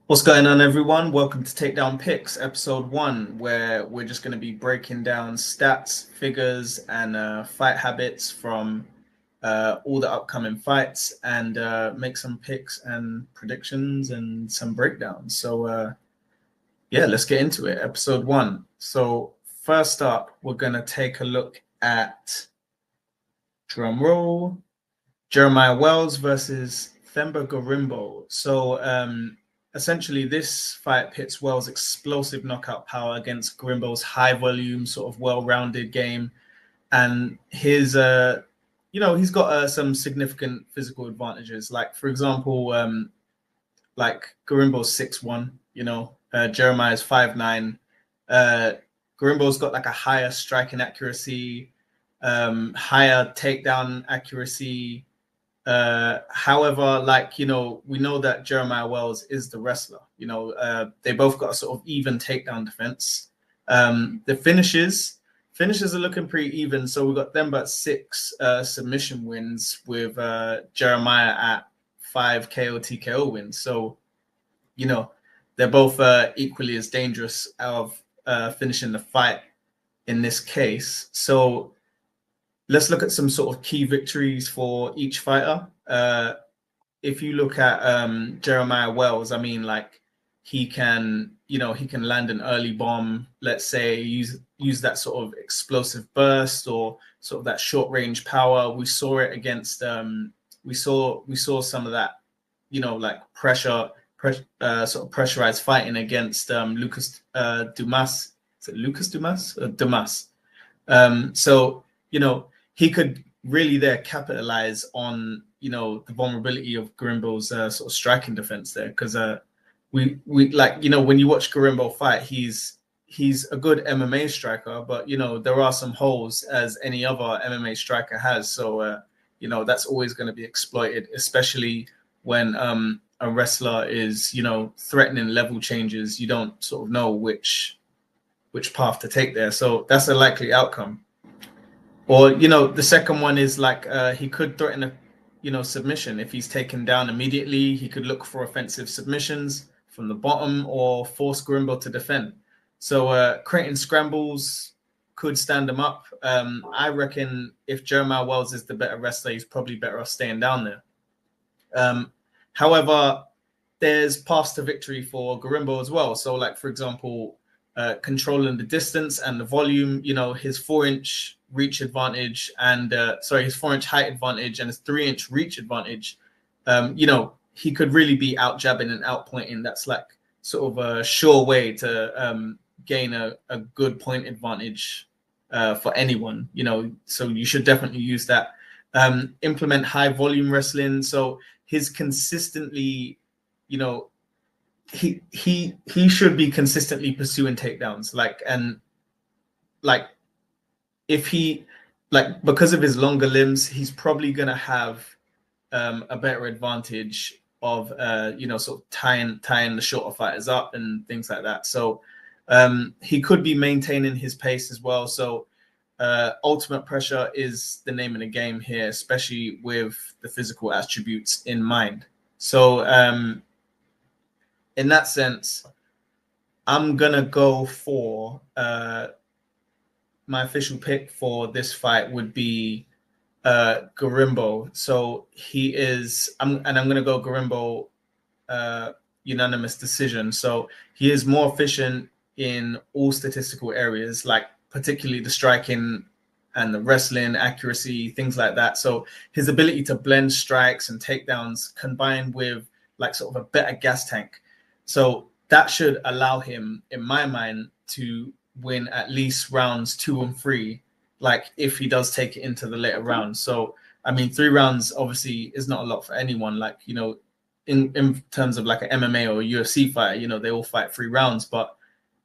What's going on, everyone? Welcome to Takedown Picks, episode 1, where we're just going to be breaking down stats, figures, and fight habits from all the upcoming fights and make some picks and predictions and some breakdowns. So, yeah, let's get into it. Episode 1. So, first up, we're going to take a look at, drum roll, Jeremiah Wells versus Themba Gorimbo. So, essentially, this fight pits Wells' explosive knockout power against Gorimbo's high volume, sort of well-rounded game, and his, he's got some significant physical advantages. Like, for example, like Gorimbo's 6'1", Jeremiah's 5'9". Gorimbo's got like a higher striking accuracy, higher takedown accuracy. However, we know that Jeremiah Wells is the wrestler. They both got a sort of even takedown defense. The finishes are looking pretty even. So we got them but 6 submission wins with Jeremiah at 5 KO TKO wins. So, they're both equally as dangerous of finishing the fight in this case. So let's look at some sort of key victories for each fighter. If you look at Jeremiah Wells, I mean, like he can land an early bomb, let's say, use that sort of explosive burst or sort of that short range power. We saw it against we saw some of that, like sort of pressurized fighting against Lucas Dumas. Is it Lucas Dumas or Dumas? So he could really there capitalize on, the vulnerability of Gorimbo's sort of striking defense there. Because we like, when you watch Gorimbo fight, he's a good MMA striker, but, there are some holes as any other MMA striker has. So, that's always going to be exploited, especially when a wrestler is, threatening level changes. You don't sort of know which path to take there. So that's a likely outcome. Or, the second one is like he could threaten a, submission. If he's taken down immediately, he could look for offensive submissions from the bottom or force Gorimbo to defend. So creating scrambles could stand him up. I reckon if Jeremiah Wells is the better wrestler, he's probably better off staying down there. However, there's paths to victory for Gorimbo as well. So, like, for example, controlling the distance and the volume, his 4-inch reach advantage and his 4-inch height advantage and his 3-inch reach advantage, he could really be out jabbing and out pointing. That's like sort of a sure way to gain a good point advantage for anyone, so you should definitely use that. Implement high volume wrestling. So his consistently, he should be consistently pursuing takedowns, if he, because of his longer limbs, he's probably gonna have a better advantage of sort of tying the shorter fighters up and things like that. So he could be maintaining his pace as well. So ultimate pressure is the name of the game here, especially with the physical attributes in mind. So in that sense, I'm gonna go for my official pick for this fight would be Gorimbo. So I'm gonna go Gorimbo unanimous decision. So he is more efficient in all statistical areas, like particularly the striking and the wrestling accuracy, things like that. So his ability to blend strikes and takedowns combined with like sort of a better gas tank. So that should allow him, in my mind, to win at least rounds 2 and 3, like if he does take it into the later rounds. So, I mean, 3 rounds obviously is not a lot for anyone. Like, in terms of like an MMA or a UFC fighter, they all fight 3 rounds. But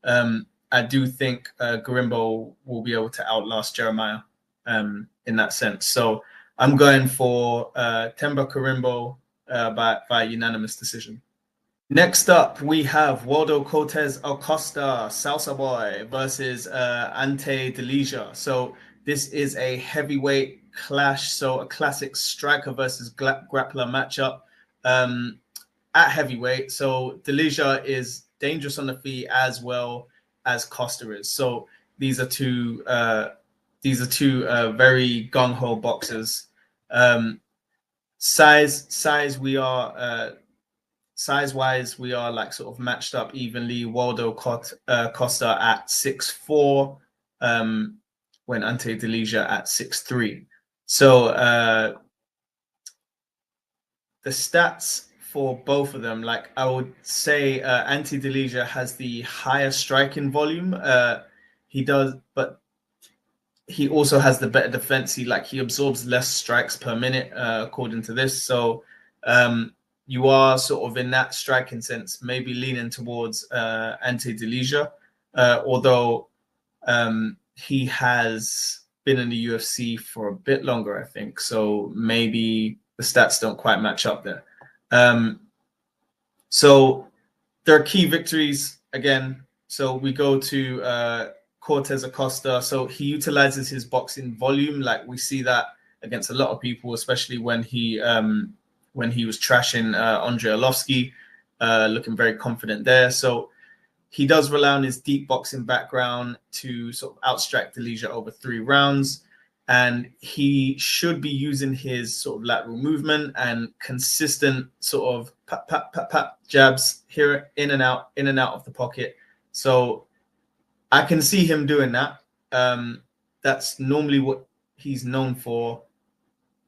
I do think Gorimbo will be able to outlast Jeremiah in that sense. So I'm going for Themba Gorimbo by unanimous decision. Next up, we have Waldo Cortes Acosta, Salsa Boy, versus Ante Delija. So this is a heavyweight clash, so a classic striker versus grappler matchup. at heavyweight. So Delija is dangerous on the feet as well as Costa is. So these are two very gung ho boxers. Size wise, we are like sort of matched up evenly. Waldo Costa at 6'4", when Ante Delija at 6'3". So the stats for both of them, like I would say, Ante Delija has the higher striking volume. He does, but he also has the better defense. He absorbs less strikes per minute, according to this. So you are sort of in that striking sense, maybe leaning towards Ante Delija, although he has been in the UFC for a bit longer, I think. So maybe the stats don't quite match up there. So there are key victories again. So we go to Cortes Acosta. So he utilizes his boxing volume. Like we see that against a lot of people, especially when he was trashing Andre Arlovski, looking very confident there. So he does rely on his deep boxing background to sort of outstrike Delija over 3 rounds. And he should be using his sort of lateral movement and consistent sort of pat jabs here, in and out of the pocket. So I can see him doing that. That's normally what he's known for.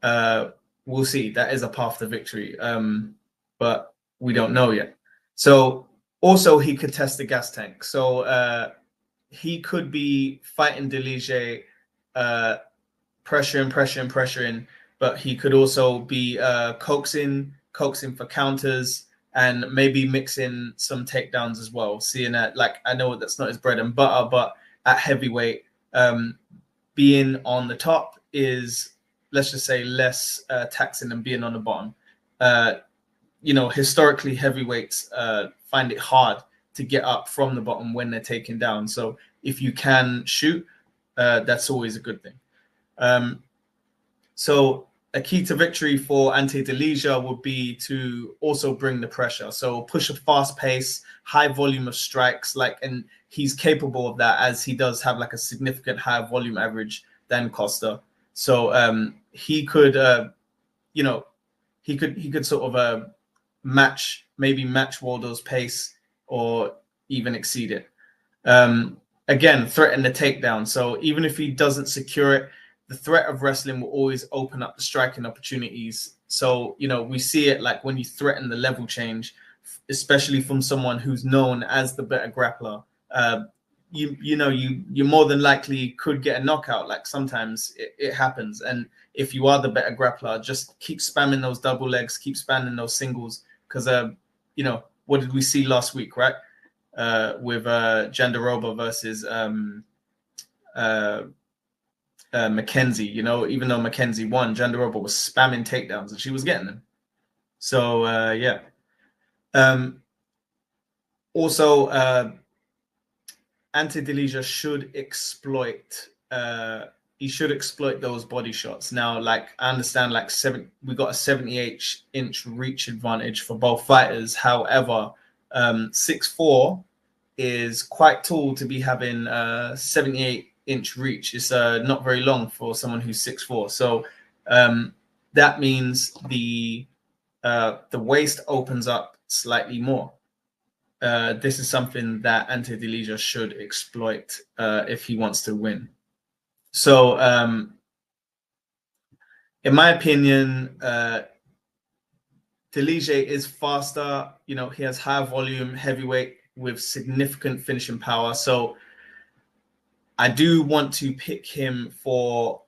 We'll see. That is a path to victory, but we don't know yet. So also he could test the gas tank. So he could be fighting Delija, pressuring, but he could also be coaxing for counters and maybe mixing some takedowns as well. Seeing that, like, I know that's not his bread and butter, but at heavyweight, being on the top is, let's just say, less taxing than being on the bottom. Historically, heavyweights find it hard to get up from the bottom when they're taken down. So if you can shoot, that's always a good thing. So a key to victory for Ante Delija would be to also bring the pressure. So push a fast pace, high volume of strikes, and he's capable of that, as he does have like a significant higher volume average than Costa. So he could, he could sort of match Waldo's pace or even exceed it. Again, threaten the takedown. So even if he doesn't secure it, the threat of wrestling will always open up the striking opportunities. So, we see it like when you threaten the level change, especially from someone who's known as the better grappler, you more than likely could get a knockout. Like sometimes it happens. And if you are the better grappler, just keep spamming those double legs, keep spamming those singles. Because, what did we see last week, right? With Jandiroba versus Mackenzie, even though Mackenzie won, Jandiroba was spamming takedowns and she was getting them. So yeah. Also, Ante Delija should exploit. He should exploit those body shots. Now, like I understand, we got a 78-inch reach advantage for both fighters. However, 6'4" is quite tall to be having 78-inch reach. It's not very long for someone who's 6'4". So that means the waist opens up slightly more. This is something that Ante Delija should exploit if he wants to win. So in my opinion, Delija is faster. He has high volume, heavyweight with significant finishing power. So I do want to pick him for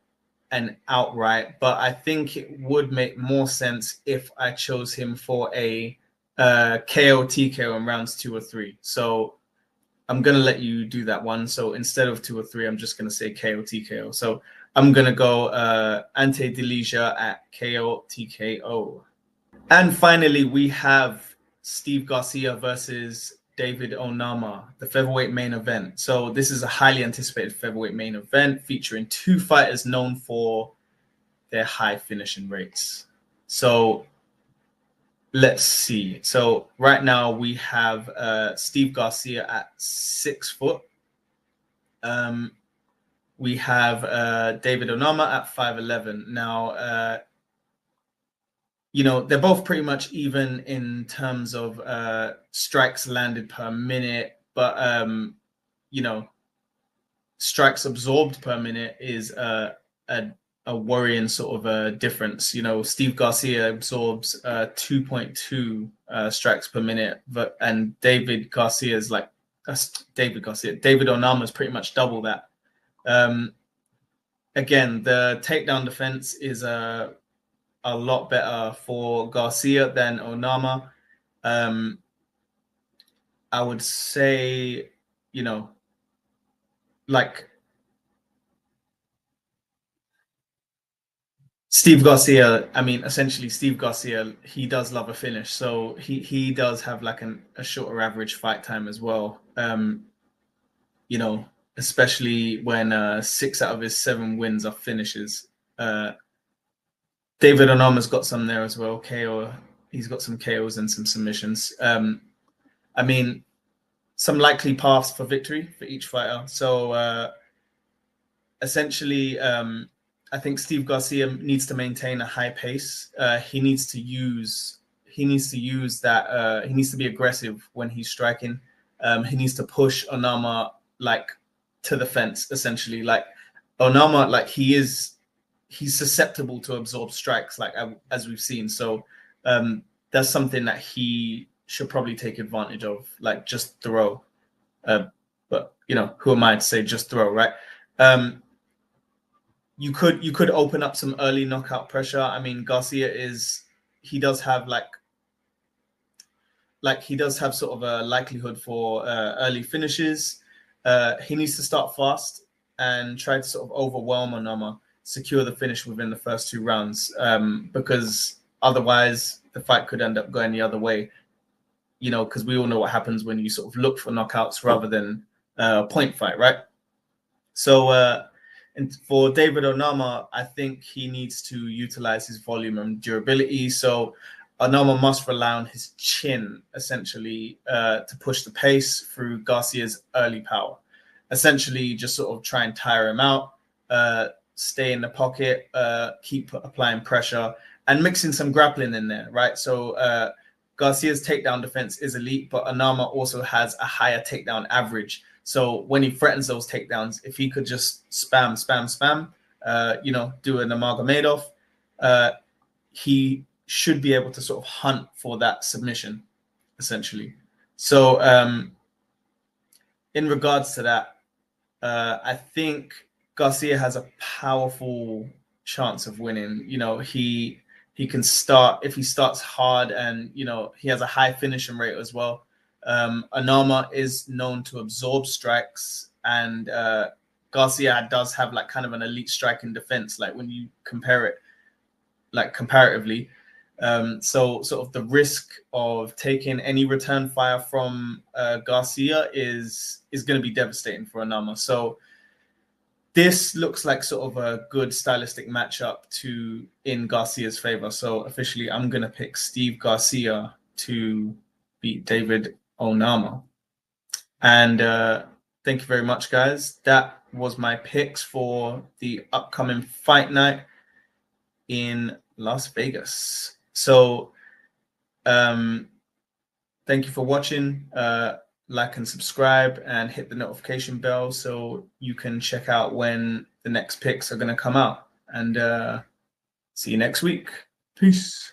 an outright, but I think it would make more sense if I chose him for a KO TKO in rounds 2 or 3. So I'm going to let you do that one. So instead of 2 or 3, I'm just going to say KO TKO. So I'm going to go Ante Delija at KO TKO. And finally, we have Steve Garcia versus David Onama, the featherweight main event. So this is a highly anticipated featherweight main event featuring 2 fighters known for their high finishing rates. So let's see. So right now we have Steve Garcia at 6 foot. We have David Onama at 5'11". Now, you know, they're both pretty much even in terms of strikes landed per minute, but you know, strikes absorbed per minute is a worrying sort of a difference. You know, Steve Garcia absorbs 2.2 strikes per minute, and David Garcia is like David Onama is pretty much double that. Again, the takedown defense is a lot better for Garcia than Onama. I would say, you know, like Steve Garcia, I mean, essentially Steve Garcia, he does love a finish. So he does have like a shorter average fight time as well. You know, especially when 6 out of his 7 wins are finishes. David Onama's got some there as well. KO, he's got some KOs and some submissions. I mean, some likely paths for victory for each fighter. So essentially, I think Steve Garcia needs to maintain a high pace. He needs to use that. He needs to be aggressive when he's striking. He needs to push Onama like to the fence, essentially. Like Onama, like he's susceptible to absorb strikes, like as we've seen. So that's something that he should probably take advantage of. Like just throw. But you know, who am I to say just throw, right? You could open up some early knockout pressure. I mean, Garcia he does have sort of a likelihood for early finishes. He needs to start fast and try to sort of overwhelm Onama, secure the finish within the first 2 rounds, because otherwise the fight could end up going the other way. You know, because we all know what happens when you sort of look for knockouts rather than a point fight, right? So and for David Onama, I think he needs to utilize his volume and durability. So Onama must rely on his chin, essentially, to push the pace through Garcia's early power. Essentially, just sort of try and tire him out, stay in the pocket, keep applying pressure, and mixing some grappling in there, right? So Garcia's takedown defense is elite, but Onama also has a higher takedown average. So when he threatens those takedowns, if he could just spam, you know, do an Nurmagomedov, he should be able to sort of hunt for that submission, essentially. So in regards to that, I think Garcia has a powerful chance of winning. You know, he can start, if he starts hard, and you know, he has a high finishing rate as well. Onama is known to absorb strikes, and Garcia does have like kind of an elite striking defense, like when you compare it like comparatively. So sort of the risk of taking any return fire from Garcia is going to be devastating for Onama. So this looks like sort of a good stylistic matchup in Garcia's favor. So officially, I'm going to pick Steve Garcia to beat David Onama. And thank you very much, guys. That was my picks for the upcoming fight night in Las Vegas. So thank you for watching. Like and subscribe and hit the notification bell so you can check out when the next picks are going to come out. And see you next week. Peace.